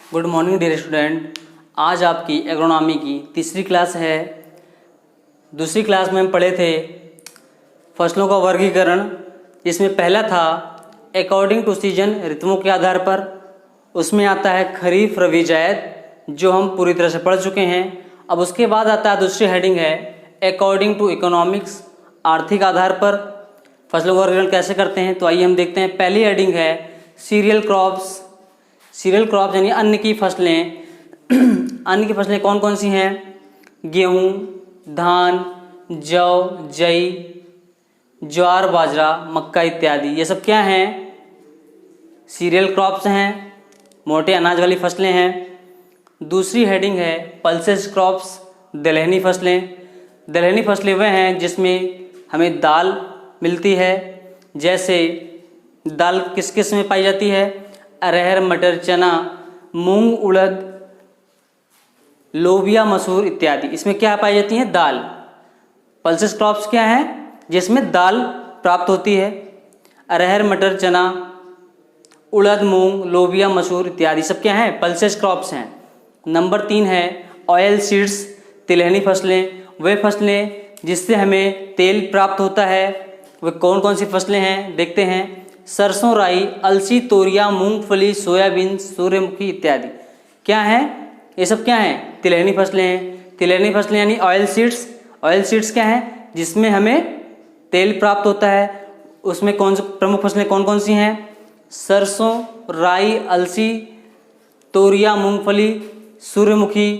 Good morning dear student. आज आपकी agronomy की तीसरी क्लास है। दूसरी क्लास में हम पढ़े थे फसलों का वर्गीकरण, इसमें पहला था अकॉर्डिंग टू सीजन, ऋतुओं के आधार पर। उसमें आता है खरीफ, रबी, जायद, जो हम पूरी तरह से पढ़ चुके हैं। अब उसके बाद आता है दूसरी हेडिंग है अकॉर्डिंग टू इकोनॉमिक्स, आर्थिक आधार पर फसलों का वर्गीकरण कैसे करते हैं। तो आइए हम देखते हैं। पहली हेडिंग है सीरियल क्रॉप्स। सीरियल क्रॉप्स यानी अन्न की फसलें। अन्न की फसलें कौन कौन सी हैं? गेहूँ, धान, जौ, जई, ज्वार, बाजरा, मक्का इत्यादि। ये सब क्या हैं? सीरियल क्रॉप्स हैं, मोटे अनाज वाली फसलें हैं। दूसरी हेडिंग है पल्सेस क्रॉप्स, दलहनी फसलें। दलहनी फसलें वह हैं जिसमें हमें दाल मिलती है। जैसे दाल किस किस में पाई जाती है? अरहर, मटर, चना, मूंग, उड़द, लोबिया, मसूर इत्यादि। इसमें क्या पाई जाती है? दाल। पल्सेस क्रॉप्स क्या है? जिसमें दाल प्राप्त होती है। अरहर, मटर, चना, उड़द, मूंग, लोबिया, मसूर इत्यादि सब क्या हैं? पल्सेस क्रॉप्स हैं। नंबर 3 है ऑयल सीड्स, तिलहनी फसलें। वे फसलें जिससे हमें तेल प्राप्त होता है। वे कौन कौन सी फसलें हैं देखते हैं। सरसों, राई, अलसी, तोरिया, मूंगफली, सोयाबीन, सूर्यमुखी इत्यादि। क्या हैं ये सब? क्या हैं? तिलहनी फसलें हैं। तिलहनी फसलें यानी ऑयल सीड्स। ऑयल सीड्स क्या हैं? जिसमें हमें तेल प्राप्त होता है। उसमें कौन सी प्रमुख फसलें कौन कौन सी हैं? सरसों, राई, अलसी, तोरिया, मूंगफली, सूर्यमुखी,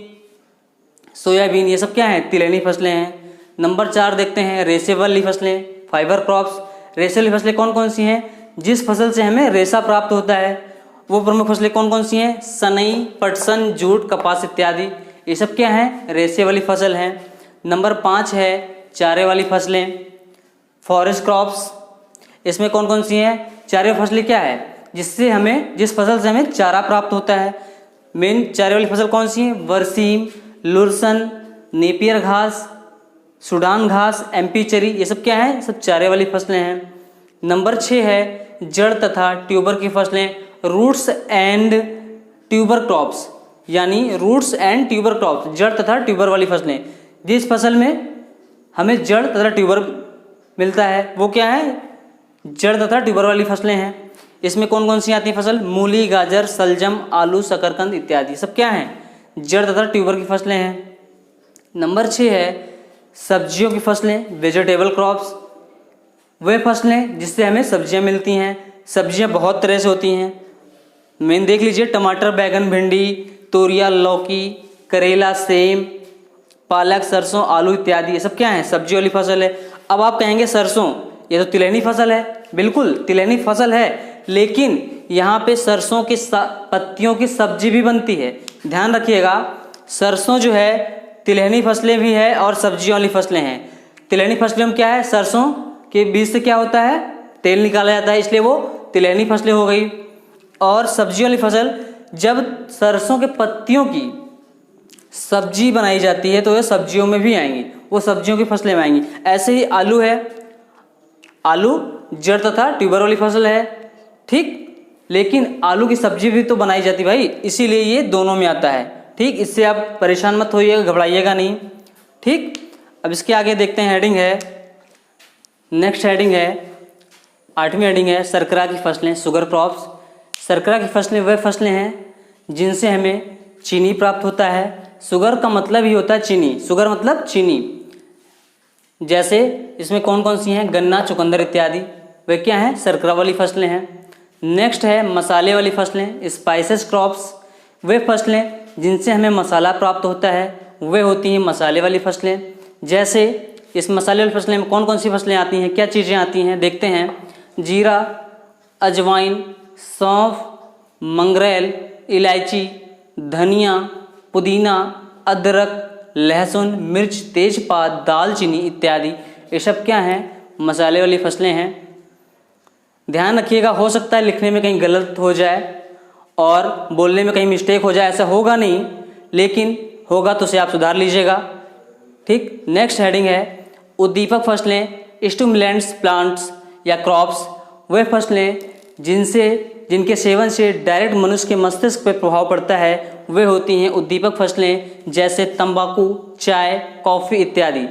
सोयाबीन, ये सब क्या हैं? तिलहनी फसलें हैं। नंबर 4 देखते हैं रेशे वाली फसलें, फाइबर क्रॉप्स। रेशे वाली फसलें कौन कौन सी हैं? जिस फसल से हमें रेशा प्राप्त होता है। वो प्रमुख फसलें कौन कौन सी हैं? सनई, पटसन, जूट, कपास इत्यादि। ये सब क्या हैं? रेशे वाली फसल हैं। नंबर 5 है चारे वाली फसलें, फॉरेस्ट क्रॉप्स। इसमें कौन कौन सी हैं? चारे फसलें क्या है? जिस फसल से हमें चारा प्राप्त होता है। मेन चारे वाली फसल कौन सी है? बरसीम, लुरसन, नेपियर घास, सूडान घास, एमपी चरी, ये सब क्या है? सब चारे वाली फसलें हैं। नंबर 6 है जड़ तथा ट्यूबर की फसलें, रूट्स एंड ट्यूबर क्रॉप्स। यानी रूट्स एंड ट्यूबर क्रॉप्स, जड़ तथा ट्यूबर वाली फसलें। जिस फसल में हमें जड़ तथा ट्यूबर मिलता है वो क्या है? जड़ तथा ट्यूबर वाली फसलें हैं। इसमें कौन कौन सी आती हैं फसल? मूली, गाजर, सलजम, आलू, शकरकंद इत्यादि सब क्या हैं? जड़ तथा ट्यूबर की फसलें हैं। नंबर 6 है सब्जियों की फसलें, वेजिटेबल क्रॉप्स। वे फसलें जिससे हमें सब्जियां मिलती हैं। सब्जियां बहुत तरह से होती हैं। मेन देख लीजिए, टमाटर, बैगन, भिंडी, तोरिया, लौकी, करेला, सेम, पालक, सरसों, आलू इत्यादि। ये सब क्या है? सब्जी वाली फसल है। अब आप कहेंगे सरसों ये तो तिलहनी फसल है। बिल्कुल तिलहनी फसल है, लेकिन यहाँ पे सरसों की पत्तियों की सब्जी भी बनती है। ध्यान रखिएगा, सरसों जो है तिलहनी फसलें भी है और सब्जी वाली फसलें हैं। तिलहनी फसलें में क्या है? सरसों के बीज से क्या होता है? तेल निकाला जाता है, इसलिए वो तिलहनी फसलें हो गई। और सब्जी वाली फसल, जब सरसों के पत्तियों की सब्जी बनाई जाती है तो ये सब्जियों में भी आएंगी, वो सब्जियों की फसलें में आएंगी। ऐसे ही आलू है, आलू जड़ तथा ट्यूबर वाली फसल है, ठीक। लेकिन आलू की सब्जी भी तो बनाई जाती भाई, इसीलिए ये दोनों में आता है, ठीक। इससे आप परेशान मत होइएगा, घबराइएगा नहीं, ठीक। अब इसके आगे देखते हैं, हेडिंग है, नेक्स्ट हेडिंग है 8वीं हेडिंग है शर्करा की फसलें, शुगर क्रॉप्स। शर्करा की फसलें वह फसलें हैं जिनसे हमें चीनी प्राप्त होता है। शुगर का मतलब ही होता है चीनी, शुगर मतलब चीनी। जैसे इसमें कौन कौन सी हैं? गन्ना, चुकंदर इत्यादि, वे क्या हैं? शर्करा वाली फसलें हैं। नेक्स्ट है मसाले वाली फसलें, स्पाइसेस क्रॉप्स। वे फसलें जिनसे हमें मसाला प्राप्त होता है वे होती हैं मसाले वाली फसलें। जैसे इस मसाले वाली फसलें में कौन कौन सी फसलें आती हैं, क्या चीज़ें आती हैं देखते हैं। जीरा, अजवाइन, सौंफ, मंगरेल, इलायची, धनिया, पुदीना, अदरक, लहसुन, मिर्च, तेजपात, दालचीनी इत्यादि, ये सब क्या हैं? मसाले वाली फसलें हैं। ध्यान रखिएगा, हो सकता है लिखने में कहीं गलत हो जाए और बोलने में कहीं मिस्टेक हो जाए, ऐसा होगा नहीं, लेकिन होगा तो उसे आप सुधार लीजिएगा, ठीक। नेक्स्ट हेडिंग है उद्दीपक फसलें, स्टिमुलेंट्स प्लांट्स या क्रॉप्स। वे फसलें जिनसे जिनके सेवन से डायरेक्ट मनुष्य के मस्तिष्क पर प्रभाव पड़ता है वे होती हैं उद्दीपक फसलें, जैसे तंबाकू, चाय, कॉफ़ी इत्यादि।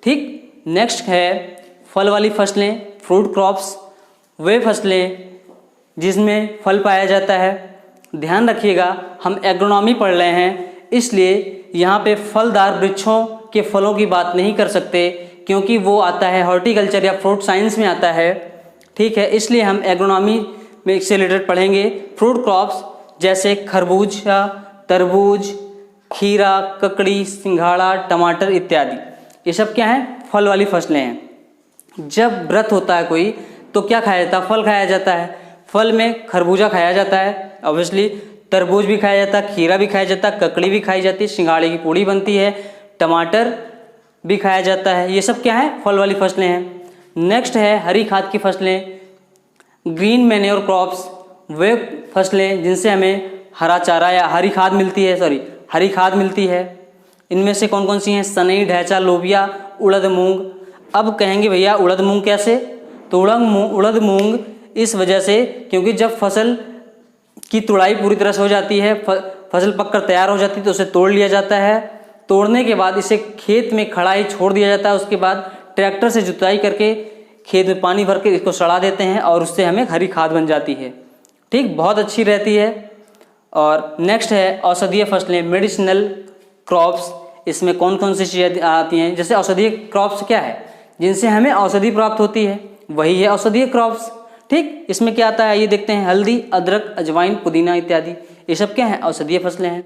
ठीक, नेक्स्ट है फल वाली फसलें, फ्रूट क्रॉप्स, वे फसलें जिसमें फल पाया जाता है। ध्यान रखिएगा, हम एग्रोनॉमी पढ़ रहे हैं, इसलिए यहाँ पे फलदार वृक्षों के फलों की बात नहीं कर सकते, क्योंकि वो आता है हॉर्टिकल्चर या फ्रूट साइंस में आता है। ठीक है, इसलिए हम एग्रोनॉमी में इससे रिलेटेड पढ़ेंगे। फ्रूट क्रॉप्स जैसे खरबूजा, तरबूज, खीरा, ककड़ी, सिंघाड़ा, टमाटर इत्यादि, ये सब क्या हैं? फल वाली फसलें हैं। जब व्रत होता है कोई तो क्या खाया जाता है? फल खाया जाता है। फल में खरबूजा खाया जाता है, ऑब्वियसली तरबूज भी खाया जाता है, खीरा भी खाया जाता है, ककड़ी भी खाई जाती है, सिंघाड़े की पूड़ी बनती है, टमाटर भी खाया जाता है। ये सब क्या है? फल वाली फसलें हैं। नेक्स्ट है हरी खाद की फसलें, ग्रीन मैन्योर क्रॉप्स, वे फसलें जिनसे हमें हरा चारा या हरी खाद मिलती है। इनमें से कौन कौन सी हैं? सनई, ढैंचा, लोबिया, उड़द, मूंग। अब कहेंगे भैया उड़द मूंग कैसे? तो उड़द मूंग इस वजह से क्योंकि जब फसल की तुड़ाई पूरी तरह से हो जाती है, फसल पककर तैयार हो जाती है, तो उसे तोड़ लिया जाता है। तोड़ने के बाद इसे खेत में खड़ा ही छोड़ दिया जाता है। उसके बाद ट्रैक्टर से जुताई करके खेत में पानी भर के इसको सड़ा देते हैं और उससे हमें हरी खाद बन जाती है। ठीक, बहुत अच्छी रहती है। और नेक्स्ट है औषधीय फसलें, मेडिसिनल क्रॉप्स। इसमें कौन कौन सी चीज़ें आती हैं? जैसे औषधीय क्रॉप्स क्या है? जिनसे हमें औषधि प्राप्त होती है, वही है औषधीय क्रॉप्स। ठीक, इसमें क्या आता है ये देखते हैं, हल्दी, अदरक, अजवाइन, पुदीना इत्यादि, ये सब क्या है? औषधीय फसलें हैं।